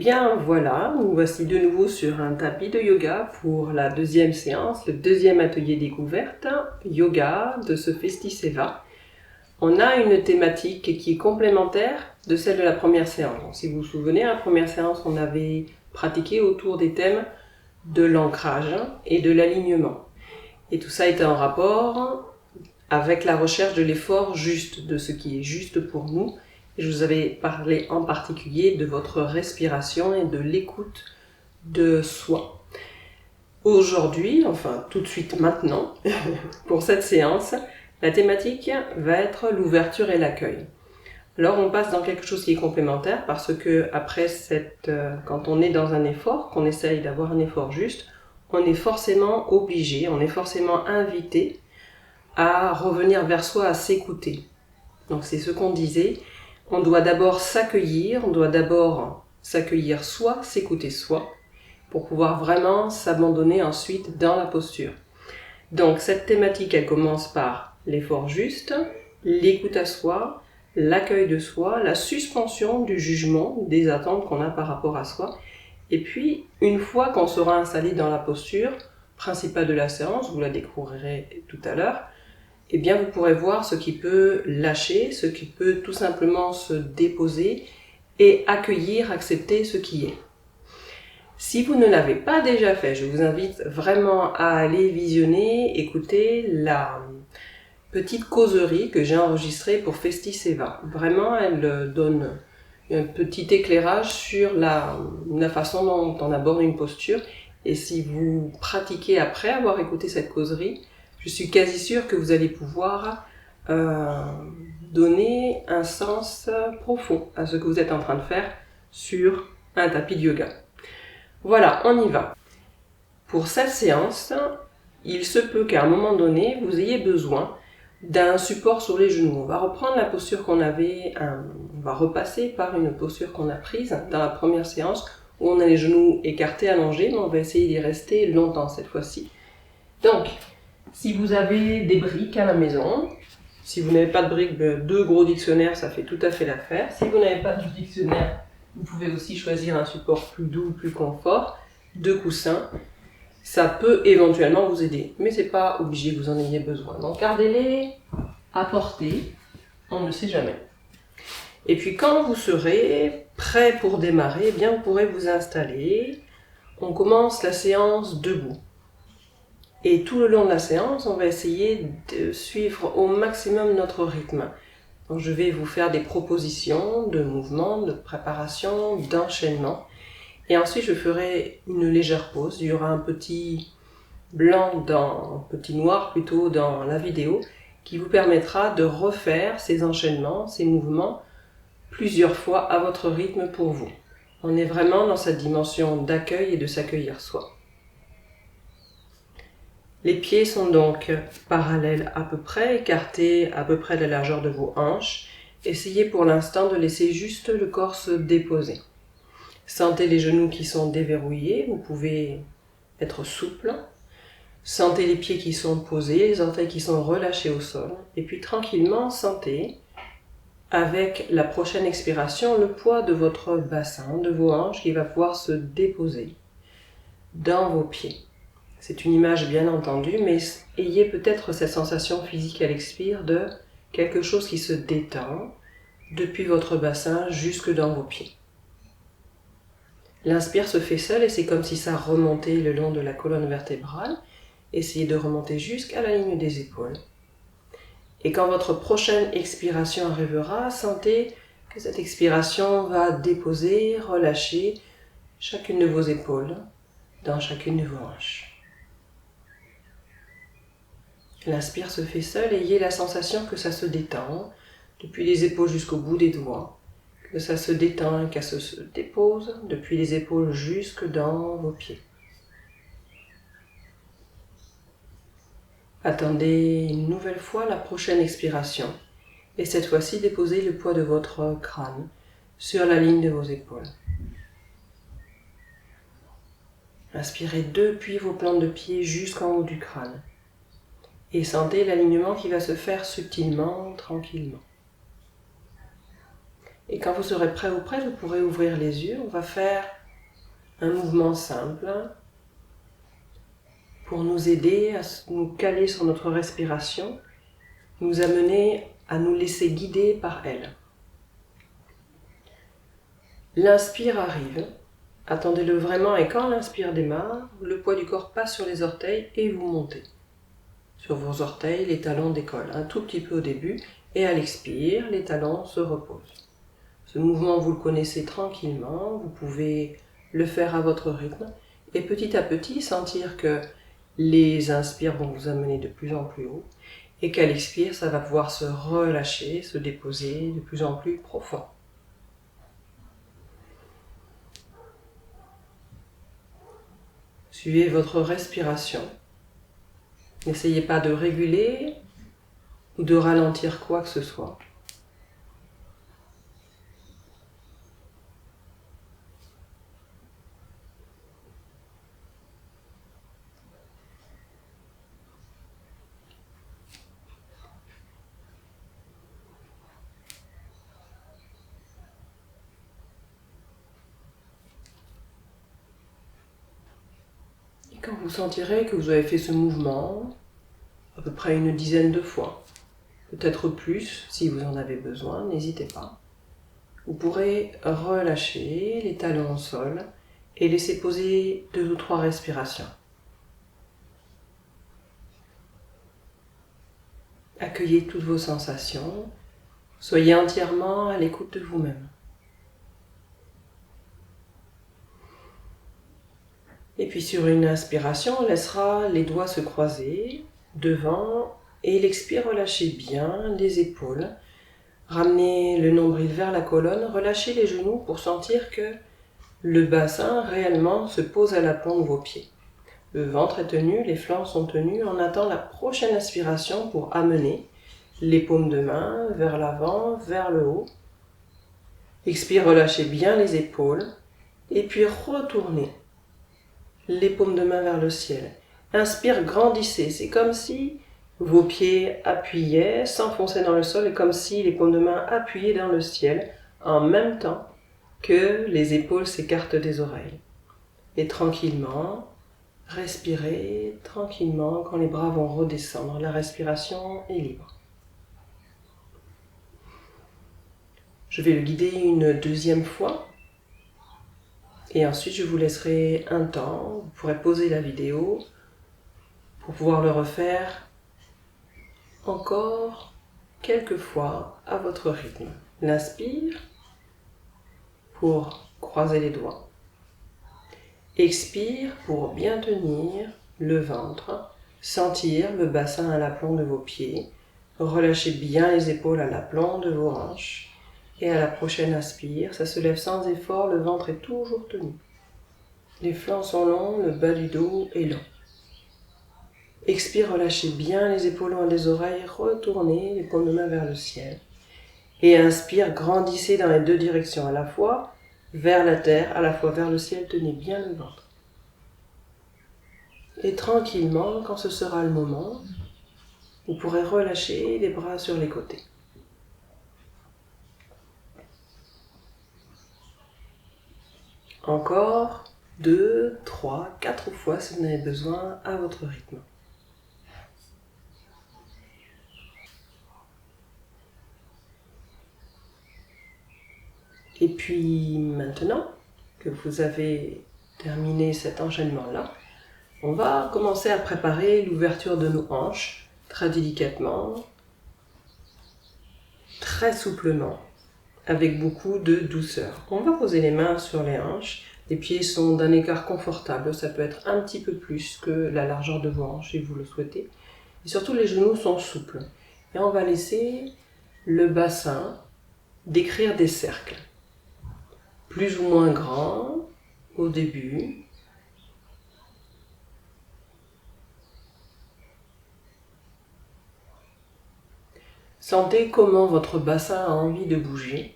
Et bien voilà, nous voici de nouveau sur un tapis de yoga pour la deuxième séance, le deuxième atelier découverte, yoga de ce Festiseva. On a une thématique qui est complémentaire de celle de la première séance. Donc, si vous vous souvenez, à la première séance, on avait pratiqué autour des thèmes de l'ancrage et de l'alignement. Et tout ça était en rapport avec la recherche de l'effort juste, de ce qui est juste pour nous. Et je vous avais parlé en particulier de votre respiration et de l'écoute de soi. Aujourd'hui, enfin tout de suite maintenant, pour cette séance, la thématique va être l'ouverture et l'accueil. Alors on passe dans quelque chose qui est complémentaire parce que après quand on est dans un effort, qu'on essaye d'avoir un effort juste, on est forcément obligé, on est forcément invité à revenir vers soi, à s'écouter. Donc c'est ce qu'on disait, on doit d'abord s'accueillir, on doit d'abord s'accueillir soi, s'écouter soi, pour pouvoir vraiment s'abandonner ensuite dans la posture. Donc cette thématique, elle commence par l'effort juste, l'écoute à soi, l'accueil de soi, la suspension du jugement, des attentes qu'on a par rapport à soi. Et puis, une fois qu'on sera installé dans la posture principale de la séance, vous la découvrirez tout à l'heure, eh bien vous pourrez voir ce qui peut lâcher, ce qui peut tout simplement se déposer et accueillir, accepter ce qui est. Si vous ne l'avez pas déjà fait, je vous invite vraiment à aller visionner, écouter la petite causerie que j'ai enregistrée pour Festiseva. Vraiment, elle donne un petit éclairage sur la façon dont on aborde une posture. Et si vous pratiquez après avoir écouté cette causerie, je suis quasi sûre que vous allez pouvoir donner un sens profond à ce que vous êtes en train de faire sur un tapis de yoga. Voilà, on y va. Pour cette séance, il se peut qu'à un moment donné, vous ayez besoin d'un support sur les genoux. On va reprendre la posture qu'on avait, on va repasser par une posture qu'on a prise dans la première séance où on a les genoux écartés, allongés, mais on va essayer d'y rester longtemps cette fois-ci. Donc, si vous avez des briques à la maison, si vous n'avez pas de briques, 2 gros dictionnaires, ça fait tout à fait l'affaire. Si vous n'avez pas de dictionnaire, vous pouvez aussi choisir un support plus doux, plus confort, 2 coussins. Ça peut éventuellement vous aider, mais c'est pas obligé que vous en ayez besoin. Donc gardez-les à portée, on ne sait jamais. Et puis quand vous serez prêt pour démarrer, eh bien vous pourrez vous installer. On commence la séance debout. Et tout le long de la séance, on va essayer de suivre au maximum notre rythme. Donc je vais vous faire des propositions de mouvements, de préparation, d'enchaînement. Et ensuite, je ferai une légère pause. Il y aura un petit petit noir plutôt dans la vidéo qui vous permettra de refaire ces enchaînements, ces mouvements plusieurs fois à votre rythme pour vous. On est vraiment dans cette dimension d'accueil et de s'accueillir soi. Les pieds sont donc parallèles à peu près, écartés à peu près de la largeur de vos hanches. Essayez pour l'instant de laisser juste le corps se déposer. Sentez les genoux qui sont déverrouillés, vous pouvez être souple. Sentez les pieds qui sont posés, les orteils qui sont relâchés au sol. Et puis tranquillement, sentez, avec la prochaine expiration, le poids de votre bassin, de vos hanches qui va pouvoir se déposer dans vos pieds. C'est une image bien entendue, mais ayez peut-être cette sensation physique à l'expire de quelque chose qui se détend depuis votre bassin jusque dans vos pieds. L'inspire se fait seul et c'est comme si ça remontait le long de la colonne vertébrale. Essayez de remonter jusqu'à la ligne des épaules. Et quand votre prochaine expiration arrivera, sentez que cette expiration va déposer, relâcher chacune de vos épaules dans chacune de vos hanches. L'inspire se fait seul et ayez la sensation que ça se détend depuis les épaules jusqu'au bout des doigts. Que ça se détend et que ça se dépose depuis les épaules jusque dans vos pieds. Attendez une nouvelle fois la prochaine expiration et cette fois-ci déposez le poids de votre crâne sur la ligne de vos épaules. Inspirez depuis vos plantes de pied jusqu'en haut du crâne et sentez l'alignement qui va se faire subtilement, tranquillement. Et quand vous serez prêt ou prête, vous pourrez ouvrir les yeux. On va faire un mouvement simple pour nous aider à nous caler sur notre respiration, nous amener à nous laisser guider par elle. L'inspire arrive, attendez-le vraiment et quand l'inspire démarre, le poids du corps passe sur les orteils et vous montez. Sur vos orteils, les talons décollent un tout petit peu au début et à l'expire, les talons se reposent. Ce mouvement, vous le connaissez tranquillement, vous pouvez le faire à votre rythme et petit à petit sentir que les inspires vont vous amener de plus en plus haut et qu'à l'expire, ça va pouvoir se relâcher, se déposer de plus en plus profond. Suivez votre respiration. N'essayez pas de réguler ou de ralentir quoi que ce soit. Quand vous sentirez que vous avez fait ce mouvement, à peu près une dizaine de fois, peut-être plus si vous en avez besoin, n'hésitez pas. Vous pourrez relâcher les talons au sol et laisser poser 2 ou 3 respirations. Accueillez toutes vos sensations, soyez entièrement à l'écoute de vous-même. Et puis sur une inspiration, on laissera les doigts se croiser devant et l'expire, relâchez bien les épaules. Ramenez le nombril vers la colonne, relâchez les genoux pour sentir que le bassin réellement se pose à l'aplomb de vos pieds. Le ventre est tenu, les flancs sont tenus. On attend la prochaine inspiration pour amener les paumes de main vers l'avant, vers le haut. Expire, relâchez bien les épaules et puis retournez les paumes de main vers le ciel. Inspire, grandissez. C'est comme si vos pieds appuyaient, s'enfonçaient dans le sol et comme si les paumes de main appuyaient dans le ciel en même temps que les épaules s'écartent des oreilles. Et tranquillement, respirez tranquillement quand les bras vont redescendre. La respiration est libre. Je vais le guider une deuxième fois. Et ensuite, je vous laisserai un temps. Vous pourrez poser la vidéo pour pouvoir le refaire encore quelques fois à votre rythme. L'inspire pour croiser les doigts. Expire pour bien tenir le ventre, sentir le bassin à l'aplomb de vos pieds. Relâchez bien les épaules à l'aplomb de vos hanches. Et à la prochaine inspire, ça se lève sans effort, le ventre est toujours tenu. Les flancs sont longs, le bas du dos est long. Expire, relâchez bien les épaules loin des oreilles, retournez les paumes de main vers le ciel. Et inspire, grandissez dans les 2 directions, à la fois vers la terre, à la fois vers le ciel, tenez bien le ventre. Et tranquillement, quand ce sera le moment, vous pourrez relâcher les bras sur les côtés. Encore 2, 3, 4 fois si vous en avez besoin à votre rythme. Et puis maintenant que vous avez terminé cet enchaînement-là, on va commencer à préparer l'ouverture de nos hanches très délicatement, très souplement, avec beaucoup de douceur. On va poser les mains sur les hanches. Les pieds sont d'un écart confortable, ça peut être un petit peu plus que la largeur de vos hanches si vous le souhaitez. Et surtout les genoux sont souples. Et on va laisser le bassin décrire des cercles, plus ou moins grands au début. Sentez comment votre bassin a envie de bouger.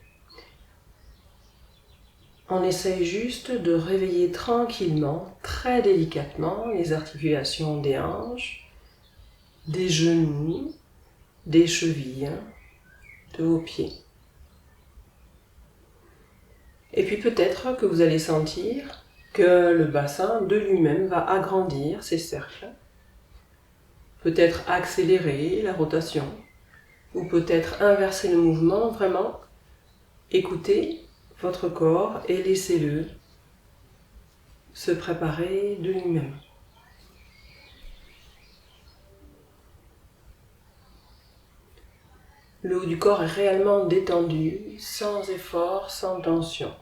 On essaye juste de réveiller tranquillement, très délicatement, les articulations des hanches, des genoux, des chevilles, de vos pieds. Et puis peut-être que vous allez sentir que le bassin de lui-même va agrandir ses cercles, peut-être accélérer la rotation, ou peut-être inverser le mouvement. Vraiment, écoutez votre corps et laissez-le se préparer de lui-même. Le haut du corps est réellement détendu, sans effort, sans tension.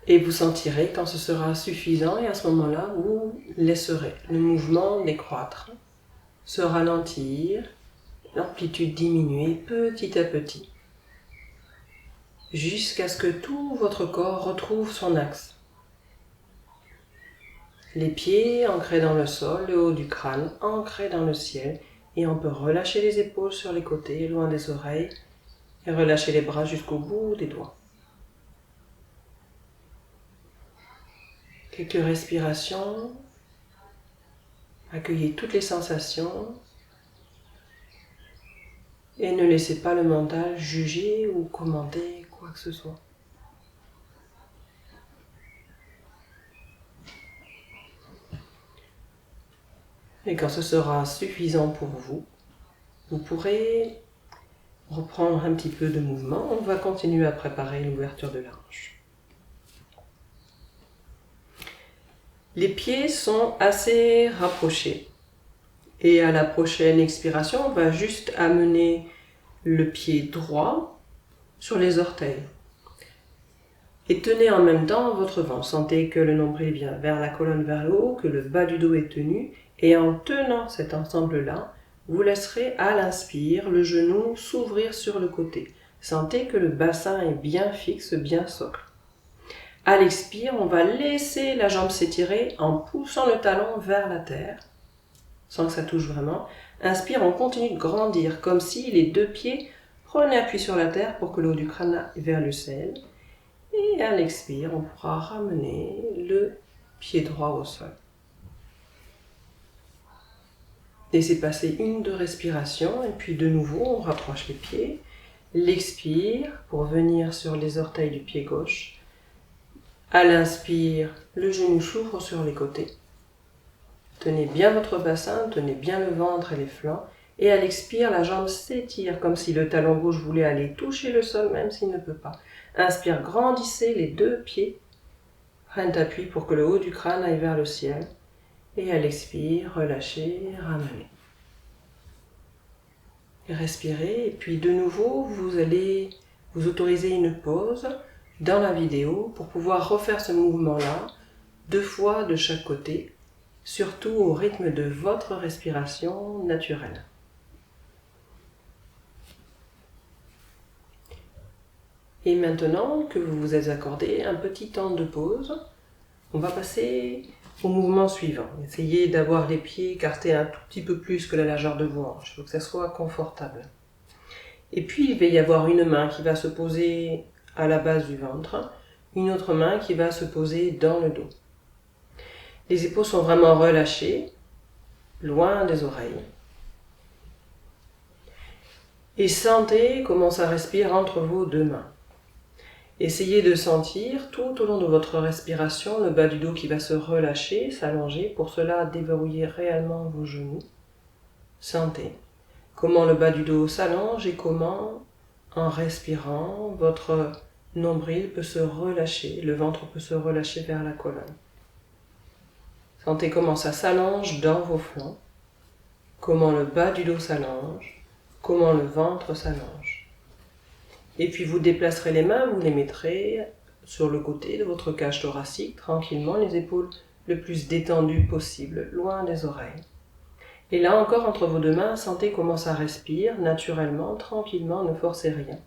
Et vous sentirez quand ce sera suffisant, et à ce moment-là, vous laisserez le mouvement décroître, se ralentir, l'amplitude diminuer petit à petit, jusqu'à ce que tout votre corps retrouve son axe. Les pieds ancrés dans le sol, le haut du crâne ancré dans le ciel, et on peut relâcher les épaules sur les côtés, loin des oreilles, et relâcher les bras jusqu'au bout des doigts. Quelques respirations, accueillez toutes les sensations, et ne laissez pas le mental juger ou commenter quoi que ce soit. Et quand ce sera suffisant pour vous, vous pourrez reprendre un petit peu de mouvement. On va continuer à préparer l'ouverture de la hanche. Les pieds sont assez rapprochés. Et à la prochaine expiration, on va juste amener le pied droit sur les orteils. Et tenez en même temps votre ventre. Sentez que le nombril vient vers la colonne, vers le haut, que le bas du dos est tenu. Et en tenant cet ensemble-là, vous laisserez à l'inspire le genou s'ouvrir sur le côté. Sentez que le bassin est bien fixe, bien socle. À l'expire, on va laisser la jambe s'étirer en poussant le talon vers la terre, sans que ça touche vraiment. Inspire, on continue de grandir, comme si les deux pieds prenaient appui sur la terre pour que le haut du crâne aille vers le ciel. Et à l'expire, on pourra ramener le pied droit au sol. Laissez passer 1 ou 2 respirations et puis de nouveau on rapproche les pieds. L'expire pour venir sur les orteils du pied gauche. À l'inspire, le genou s'ouvre sur les côtés. Tenez bien votre bassin, tenez bien le ventre et les flancs. Et à l'expire, la jambe s'étire comme si le talon gauche voulait aller toucher le sol même s'il ne peut pas. Inspire, grandissez, les deux pieds prennent appui pour que le haut du crâne aille vers le ciel. Et à l'expire, relâchez, ramenez. Respirez, et puis de nouveau, vous allez vous autoriser une pause dans la vidéo pour pouvoir refaire ce mouvement-là 2 fois de chaque côté, surtout au rythme de votre respiration naturelle. Et maintenant que vous vous êtes accordé un petit temps de pause, on va passer au mouvement suivant. Essayez d'avoir les pieds écartés un tout petit peu plus que la largeur de vos hanches. Il faut que ça soit confortable. Et puis il va y avoir une main qui va se poser à la base du ventre, une autre main qui va se poser dans le dos. Les épaules sont vraiment relâchées, loin des oreilles. Et sentez comment ça respire entre vos deux mains. Essayez de sentir tout au long de votre respiration le bas du dos qui va se relâcher, s'allonger. Pour cela, déverrouillez réellement vos genoux. Sentez comment le bas du dos s'allonge et comment, en respirant, votre nombril peut se relâcher, le ventre peut se relâcher vers la colonne. Sentez comment ça s'allonge dans vos flancs, comment le bas du dos s'allonge, comment le ventre s'allonge. Et puis vous déplacerez les mains, vous les mettrez sur le côté de votre cage thoracique, tranquillement, les épaules le plus détendues possible, loin des oreilles. Et là encore, entre vos deux mains, sentez comment ça respire, naturellement, tranquillement, ne forcez rien.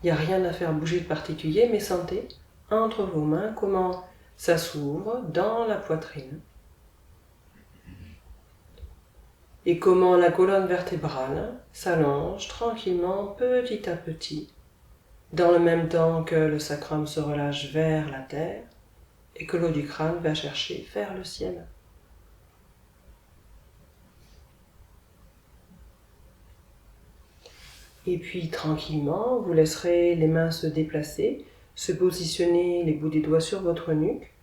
Il n'y a rien à faire bouger de particulier, mais sentez, entre vos mains, comment ça s'ouvre dans la poitrine. Et comment la colonne vertébrale s'allonge tranquillement, petit à petit, dans le même temps que le sacrum se relâche vers la terre et que l'eau du crâne va chercher vers le ciel. Et puis tranquillement, vous laisserez les mains se déplacer, se positionner les bouts des doigts sur votre nuque,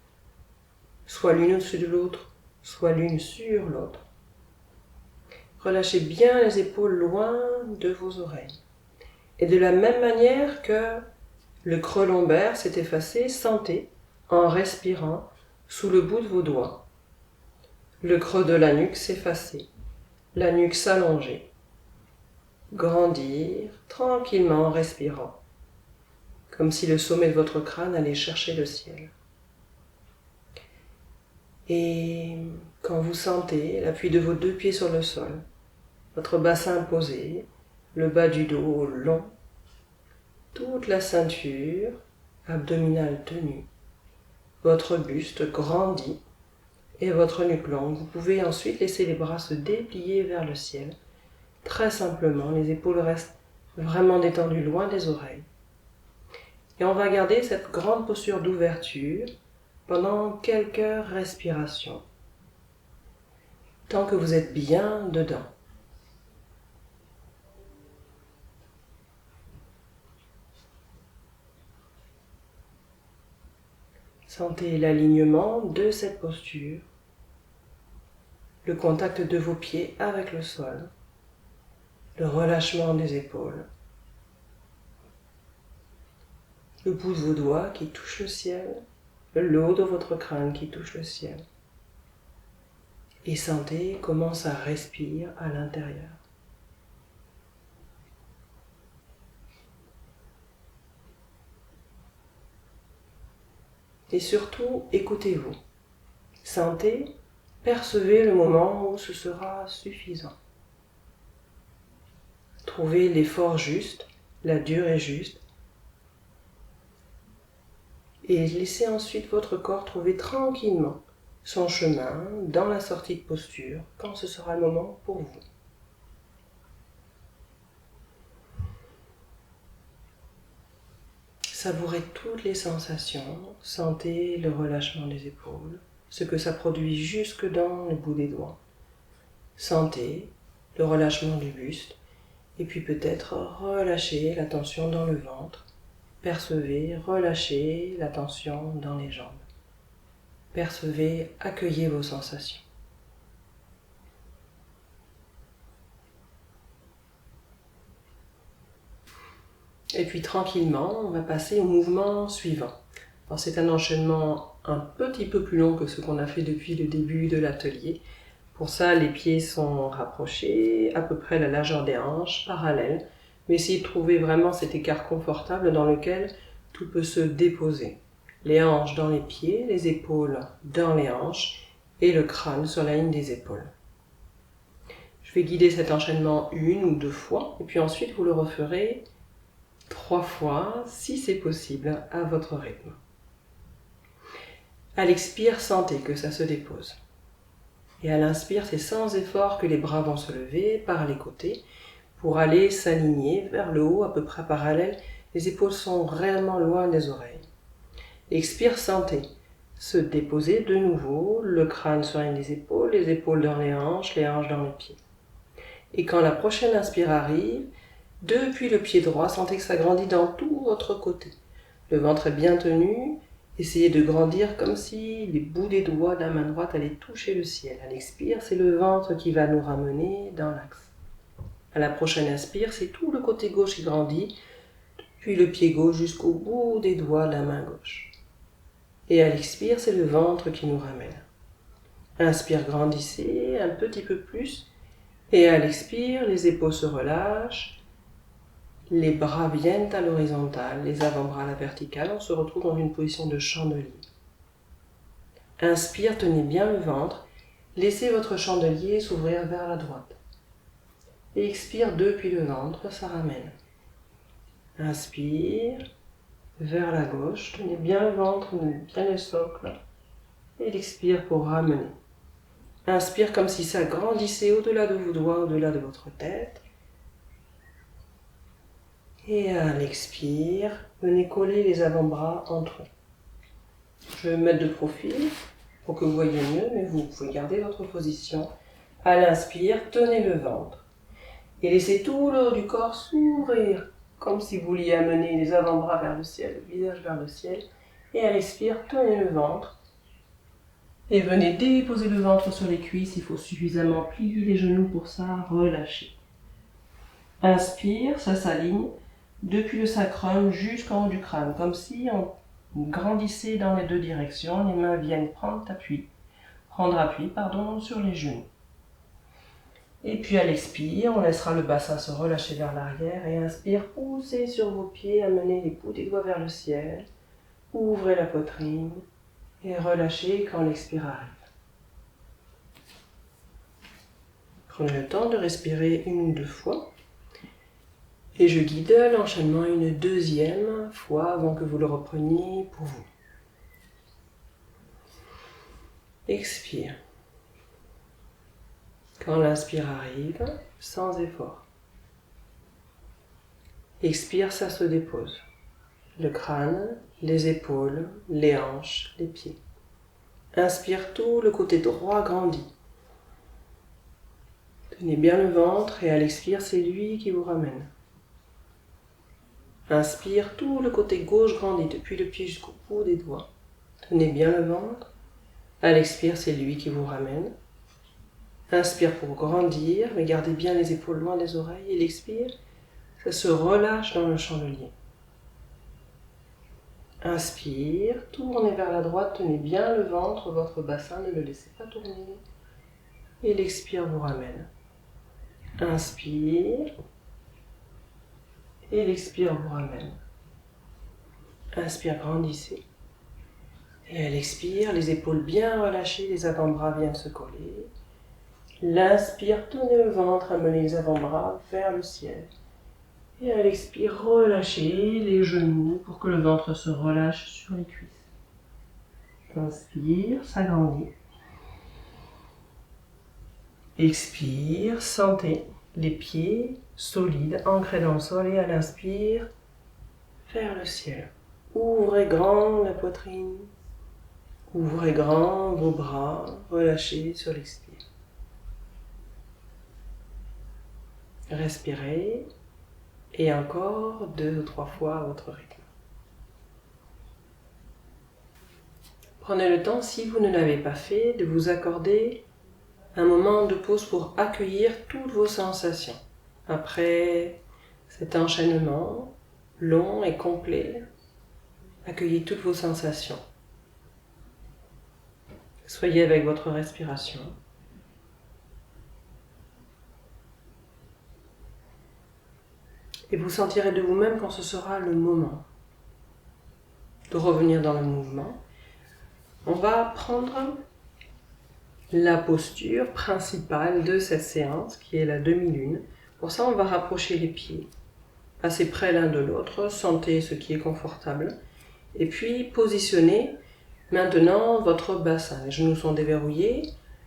soit l'une au-dessus de l'autre, soit l'une sur l'autre. Relâchez bien les épaules loin de vos oreilles. Et de la même manière que le creux lombaire s'est effacé, sentez, en respirant, sous le bout de vos doigts, le creux de la nuque s'effacer, la nuque s'allonger, grandir tranquillement en respirant, comme si le sommet de votre crâne allait chercher le ciel. Et quand vous sentez l'appui de vos deux pieds sur le sol, votre bassin posé, le bas du dos long, toute la ceinture abdominale tenue, votre buste grandit et votre nuque longue, vous pouvez ensuite laisser les bras se déplier vers le ciel. Très simplement, les épaules restent vraiment détendues loin des oreilles. Et on va garder cette grande posture d'ouverture pendant quelques respirations, tant que vous êtes bien dedans. Sentez l'alignement de cette posture, le contact de vos pieds avec le sol, le relâchement des épaules, le bout de vos doigts qui touche le ciel, le haut de votre crâne qui touche le ciel. Et sentez comment ça respire à l'intérieur. Et surtout, écoutez-vous. Sentez, percevez le moment où ce sera suffisant. Trouvez l'effort juste, la durée juste. Et laissez ensuite votre corps trouver tranquillement son chemin dans la sortie de posture quand ce sera le moment pour vous. Savourez toutes les sensations, sentez le relâchement des épaules, ce que ça produit jusque dans le bout des doigts. Sentez le relâchement du buste et puis peut-être relâchez la tension dans le ventre. Percevez, relâchez la tension dans les jambes. Percevez, accueillez vos sensations. Et puis tranquillement, on va passer au mouvement suivant. Alors c'est un enchaînement un petit peu plus long que ce qu'on a fait depuis le début de l'atelier. Pour ça, les pieds sont rapprochés, à peu près la largeur des hanches, parallèles. Mais essayez de trouver vraiment cet écart confortable dans lequel tout peut se déposer. Les hanches dans les pieds, les épaules dans les hanches et le crâne sur la ligne des épaules. Je vais guider cet enchaînement une ou deux fois et puis ensuite vous le referez 3 fois, si c'est possible, à votre rythme. À l'expire, sentez que ça se dépose. Et à l'inspire, c'est sans effort que les bras vont se lever par les côtés pour aller s'aligner vers le haut, à peu près parallèle. Les épaules sont réellement loin des oreilles. Expire, sentez se déposer de nouveau, le crâne sur une des épaules, les épaules dans les hanches dans les pieds. Et quand la prochaine inspire arrive, depuis le pied droit, sentez que ça grandit dans tout votre côté. Le ventre est bien tenu. Essayez de grandir comme si les bouts des doigts de la main droite allaient toucher le ciel. À l'expire, c'est le ventre qui va nous ramener dans l'axe. À la prochaine inspire, c'est tout le côté gauche qui grandit, puis le pied gauche jusqu'au bout des doigts de la main gauche. Et à l'expire, c'est le ventre qui nous ramène. Inspire, grandissez un petit peu plus. Et à l'expire, les épaules se relâchent. Les bras viennent à l'horizontale, les avant-bras à la verticale. On se retrouve dans une position de chandelier. Inspire, tenez bien le ventre. Laissez votre chandelier s'ouvrir vers la droite. Et expire depuis le ventre, ça ramène. Inspire, vers la gauche. Tenez bien le ventre, tenez bien le socle. Et l'expire pour ramener. Inspire comme si ça grandissait au-delà de vos doigts, au-delà de votre tête. Et à l'expire, venez coller les avant-bras entre eux. Je vais me mettre de profil pour que vous voyez mieux, mais vous pouvez garder votre position. À l'inspire, tenez le ventre. Et laissez tout le haut du corps s'ouvrir, comme si vous vouliez amener les avant-bras vers le ciel, le visage vers le ciel. Et à l'expire, tenez le ventre. Et venez déposer le ventre sur les cuisses. Il faut suffisamment plier les genoux pour ça, relâcher. Inspire, ça s'aligne depuis le sacrum jusqu'en haut du crâne, comme si on grandissait dans les deux directions. Les mains viennent prendre appui sur les genoux. Et puis à l'expire, on laissera le bassin se relâcher vers l'arrière et inspire, poussez sur vos pieds, amenez les pouces des doigts vers le ciel, ouvrez la poitrine et relâchez quand l'expire arrive. Prenez le temps de respirer 1 ou 2 fois et je guide l'enchaînement une 2e fois avant que vous le repreniez pour vous. Expire. Quand l'inspire arrive, sans effort. Expire, ça se dépose. Le crâne, les épaules, les hanches, les pieds. Inspire, tout le côté droit grandit. Tenez bien le ventre et à l'expire, c'est lui qui vous ramène. Inspire, tout le côté gauche grandit depuis le pied jusqu'au bout des doigts. Tenez bien le ventre. À l'expire, c'est lui qui vous ramène. Inspire pour grandir, mais gardez bien les épaules loin des oreilles. Et l'expire, ça se relâche dans le chandelier. Inspire, tournez vers la droite, tenez bien le ventre, votre bassin, ne le laissez pas tourner. Et l'expire vous ramène. Inspire. Et l'expire vous ramène. Inspire, grandissez. Et à l'expire, les épaules bien relâchées, les avant-bras viennent se coller. L'inspire, tenez le ventre, amenez les avant-bras vers le ciel. Et à l'expire, relâchez les genoux pour que le ventre se relâche sur les cuisses. Inspire, s'agrandit. Expire, sentez les pieds solides, ancrés dans le sol. Et à l'inspire, vers le ciel. Ouvrez grand la poitrine. Ouvrez grand vos bras, relâchez sur l'expire. Respirez et encore 2 ou 3 fois à votre rythme. Prenez le temps, si vous ne l'avez pas fait, de vous accorder un moment de pause pour accueillir toutes vos sensations. Après cet enchaînement long et complet, accueillez toutes vos sensations. Soyez avec votre respiration. Et vous sentirez de vous-même quand ce sera le moment de revenir dans le mouvement. On va prendre la posture principale de cette séance, qui est la demi-lune. Pour ça, on va rapprocher les pieds, passer près l'un de l'autre, sentez ce qui est confortable. Et puis, positionnez maintenant votre bassin. Les genoux sont déverrouillés.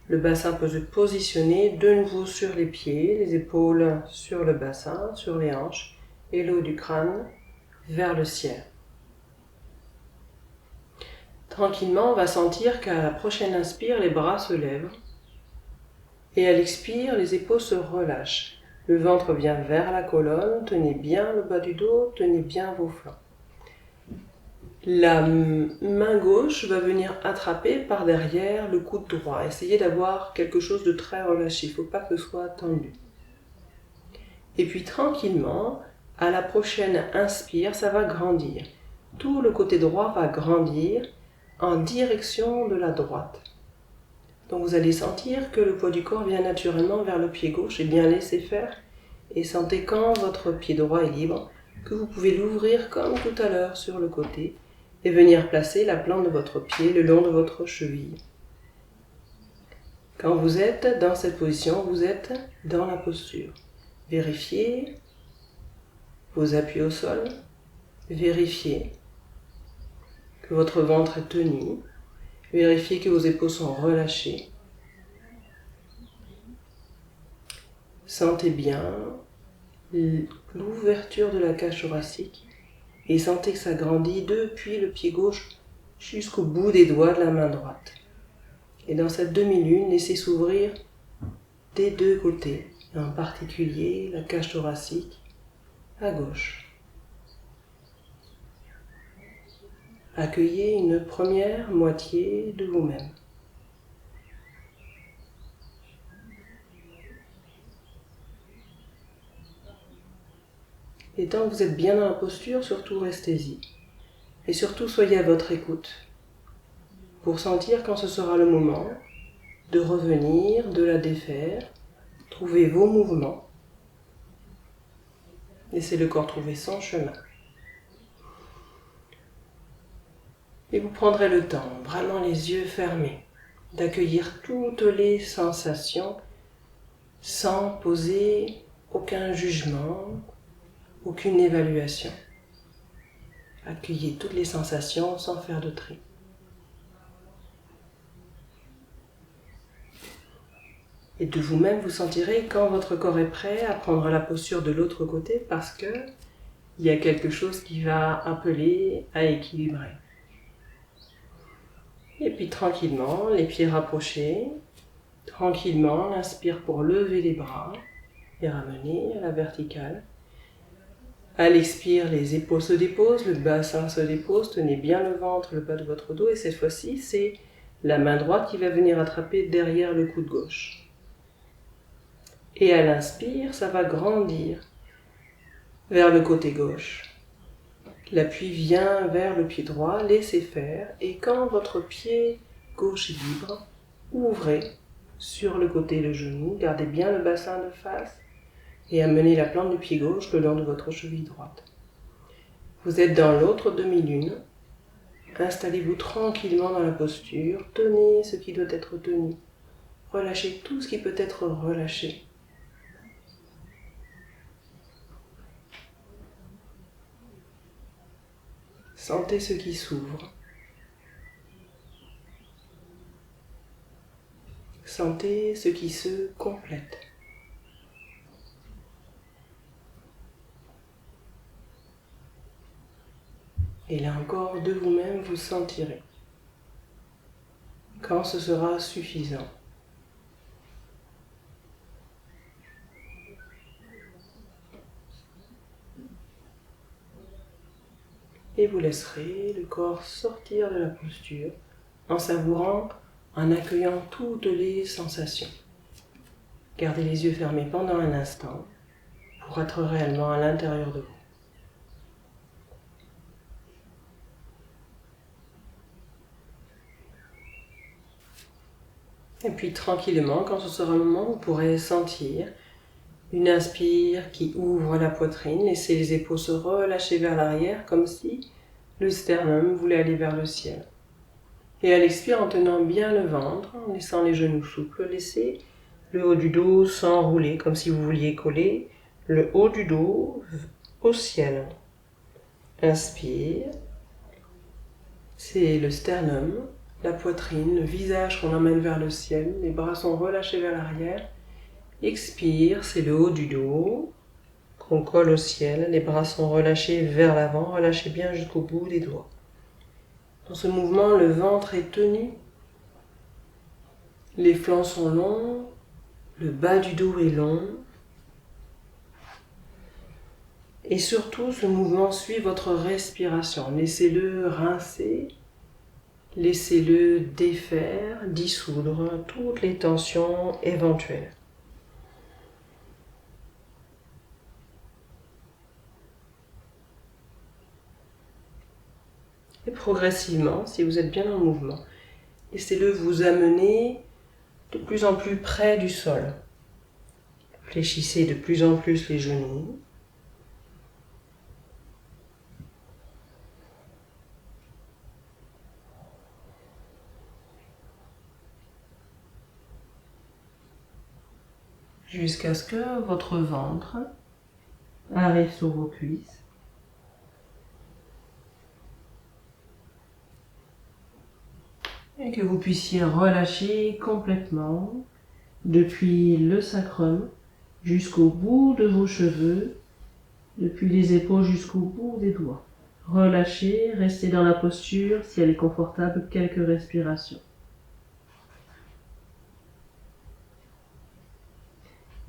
Le bassin peut se positionner de nouveau sur les pieds, les épaules sur le bassin, sur les hanches et le haut du crâne vers le ciel. Tranquillement, on va sentir qu'à la prochaine inspire, les bras se lèvent et à l'expire, les épaules se relâchent. Le ventre vient vers la colonne, tenez bien le bas du dos, tenez bien vos flancs. La main gauche va venir attraper par derrière le coude droit. Essayez d'avoir quelque chose de très relâché, il ne faut pas que ce soit tendu. Et puis tranquillement, à la prochaine inspire, ça va grandir. Tout le côté droit va grandir en direction de la droite. Donc vous allez sentir que le poids du corps vient naturellement vers le pied gauche et bien laisser faire. Et sentez quand votre pied droit est libre, que vous pouvez l'ouvrir comme tout à l'heure sur le côté et venir placer la plante de votre pied le long de votre cheville. Quand vous êtes dans cette position, vous êtes dans la posture. Vérifiez vos appuis au sol, vérifiez que votre ventre est tenu, vérifiez que vos épaules sont relâchées. Sentez bien l'ouverture de la cage thoracique et sentez que ça grandit depuis le pied gauche jusqu'au bout des doigts de la main droite. Et dans cette demi-lune, laissez s'ouvrir des deux côtés. et en particulier la cage thoracique à gauche. Accueillez une première moitié de vous-même. Et tant que vous êtes bien dans la posture, surtout restez-y. Et surtout soyez à votre écoute pour sentir quand ce sera le moment de revenir, de la défaire, trouver vos mouvements. Laissez le corps trouver son chemin. Et vous prendrez le temps, vraiment les yeux fermés, d'accueillir toutes les sensations sans poser aucun jugement, aucune évaluation. Accueillez toutes les sensations sans faire de tri. Et de vous-même, vous sentirez quand votre corps est prêt à prendre la posture de l'autre côté parce que il y a quelque chose qui va appeler à équilibrer. Et puis tranquillement, les pieds rapprochés, tranquillement, on inspire pour lever les bras et ramener à la verticale. À l'expire, les épaules se déposent, le bassin se dépose, tenez bien le ventre, le bas de votre dos et cette fois-ci, c'est la main droite qui va venir attraper derrière le coude gauche. Et à l'inspire, ça va grandir vers le côté gauche. L'appui vient vers le pied droit, laissez faire. Et quand votre pied gauche est libre, ouvrez sur le côté le genou, gardez bien le bassin de face et amenez la plante du pied gauche le long de votre cheville droite. Vous êtes dans l'autre demi-lune. Installez-vous tranquillement dans la posture, tenez ce qui doit être tenu. Relâchez tout ce qui peut être relâché. Sentez ce qui s'ouvre. Sentez ce qui se complète. Et là encore, de vous-même, vous sentirez quand ce sera suffisant. Et vous laisserez le corps sortir de la posture en savourant, en accueillant toutes les sensations. Gardez les yeux fermés pendant un instant pour être réellement à l'intérieur de vous. Et puis tranquillement, quand ce sera le moment, vous pourrez sentir une inspire qui ouvre la poitrine, laissez les épaules se relâcher vers l'arrière comme si le sternum voulait aller vers le ciel. Et à l'expire, en tenant bien le ventre, en laissant les genoux souples, laissez le haut du dos s'enrouler comme si vous vouliez coller le haut du dos au ciel. Inspire, c'est le sternum, la poitrine, le visage qu'on emmène vers le ciel, les bras sont relâchés vers l'arrière. Expire, c'est le haut du dos qu'on colle au ciel, les bras sont relâchés vers l'avant, relâchez bien jusqu'au bout des doigts. Dans ce mouvement, le ventre est tenu, les flancs sont longs, le bas du dos est long. Et surtout, ce mouvement suit votre respiration. Laissez-le rincer, laissez-le défaire, dissoudre toutes les tensions éventuelles. Et progressivement, si vous êtes bien dans le mouvement, laissez-le vous amener de plus en plus près du sol. Fléchissez de plus en plus les genoux. Jusqu'à ce que votre ventre arrive sur vos cuisses. Et que vous puissiez relâcher complètement depuis le sacrum jusqu'au bout de vos cheveux, depuis les épaules jusqu'au bout des doigts. Relâchez, restez dans la posture, si elle est confortable, quelques respirations.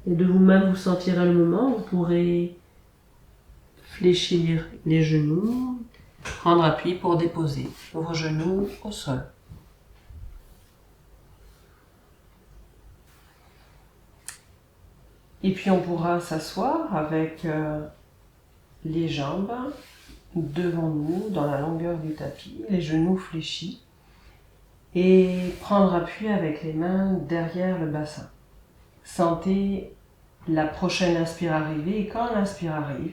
Et de vous-même, vous sentirez le moment où vous pourrez fléchir les genoux, prendre appui pour déposer vos genoux au sol. Et puis on pourra s'asseoir avec les jambes devant nous, dans la longueur du tapis, les genoux fléchis, et prendre appui avec les mains derrière le bassin. Sentez la prochaine inspire arriver, et quand l'inspire arrive,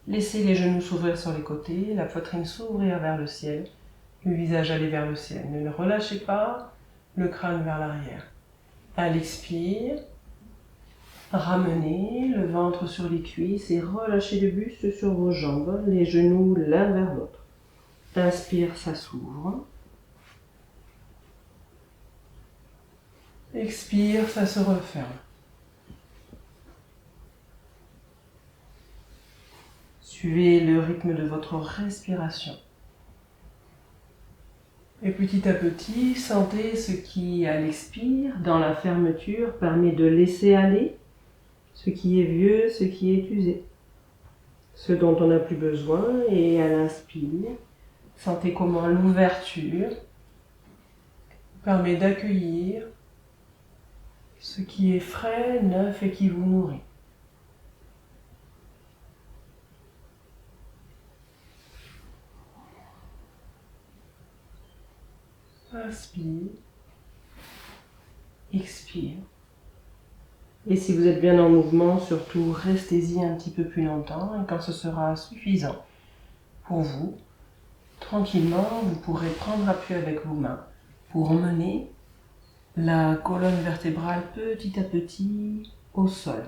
laissez les genoux s'ouvrir sur les côtés, la poitrine s'ouvrir vers le ciel, le visage aller vers le ciel. Ne relâchez pas le crâne vers l'arrière. À l'expire, ramenez le ventre sur les cuisses et relâchez le buste sur vos jambes, les genoux l'un vers l'autre. Inspire, ça s'ouvre. Expire, ça se referme. Suivez le rythme de votre respiration. Et petit à petit, sentez ce qui, à l'expire, dans la fermeture, permet de laisser aller ce qui est vieux, ce qui est usé, ce dont on n'a plus besoin. Et à l'inspire, sentez comment l'ouverture permet d'accueillir ce qui est frais, neuf et qui vous nourrit. Inspire, expire. Et si vous êtes bien en mouvement, surtout restez-y un petit peu plus longtemps. Et quand ce sera suffisant pour vous, tranquillement, vous pourrez prendre appui avec vos mains pour emmener la colonne vertébrale petit à petit au sol.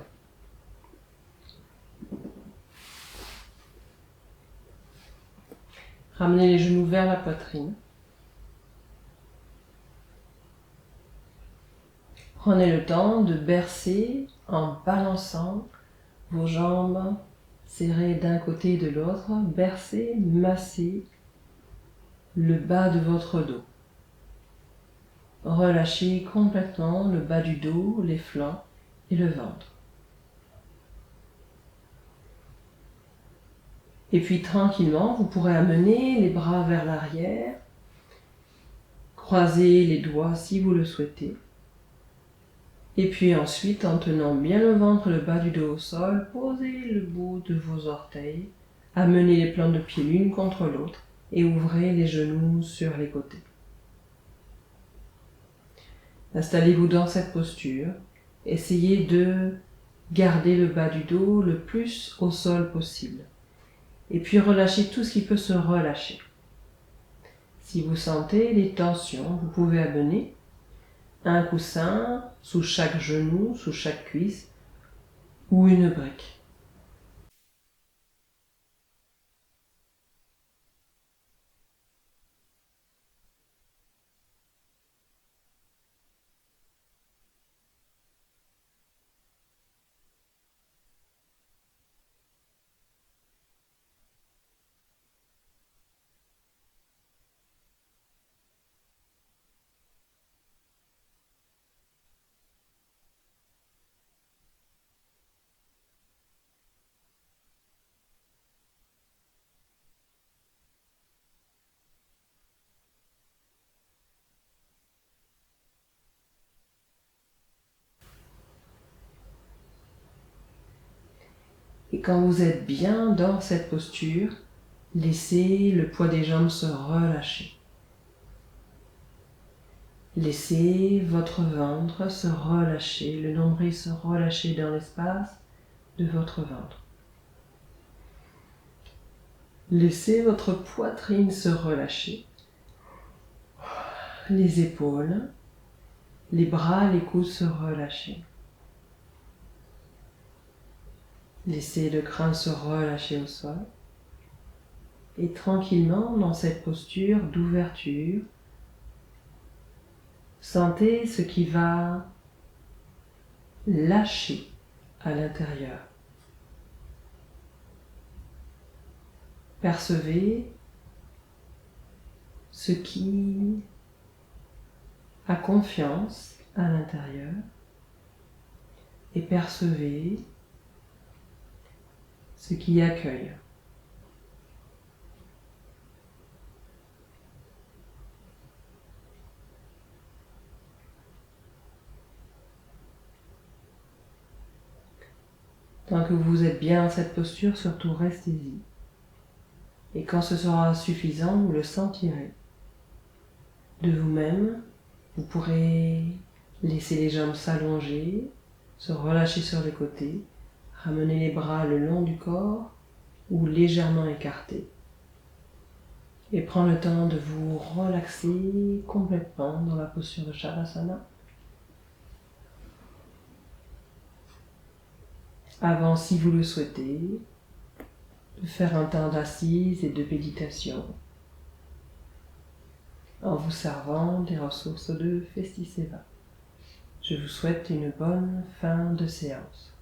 Ramenez les genoux vers la poitrine. Prenez le temps de bercer en balançant vos jambes serrées d'un côté et de l'autre. Bercez, massez le bas de votre dos. Relâchez complètement le bas du dos, les flancs et le ventre. Et puis tranquillement, vous pourrez amener les bras vers l'arrière, croiser les doigts si vous le souhaitez. Et puis ensuite, en tenant bien le ventre, le bas du dos au sol, posez le bout de vos orteils, amenez les plantes de pied l'une contre l'autre et ouvrez les genoux sur les côtés. Installez-vous dans cette posture. Essayez de garder le bas du dos le plus au sol possible. Et puis relâchez tout ce qui peut se relâcher. Si vous sentez des tensions, vous pouvez amener un coussin sous chaque genou, sous chaque cuisse ou une brique. Et quand vous êtes bien dans cette posture, laissez le poids des jambes se relâcher. Laissez votre ventre se relâcher, le nombril se relâcher dans l'espace de votre ventre. Laissez votre poitrine se relâcher, les épaules, les bras, les coudes se relâcher. Laissez le crâne se relâcher au sol. Et tranquillement, dans cette posture d'ouverture, sentez ce qui va lâcher à l'intérieur. Percevez ce qui a confiance à l'intérieur et percevez ce qui accueille. Tant que vous êtes bien dans cette posture, surtout restez-y. Et quand ce sera suffisant, vous le sentirez. De vous-même, vous pourrez laisser les jambes s'allonger, se relâcher sur les côtés, ramener les bras le long du corps ou légèrement écartés. Et prendre le temps de vous relaxer complètement dans la posture de Shavasana. Avant, si vous le souhaitez, de faire un temps d'assise et de méditation en vous servant des ressources de Festiseva. Je vous souhaite une bonne fin de séance.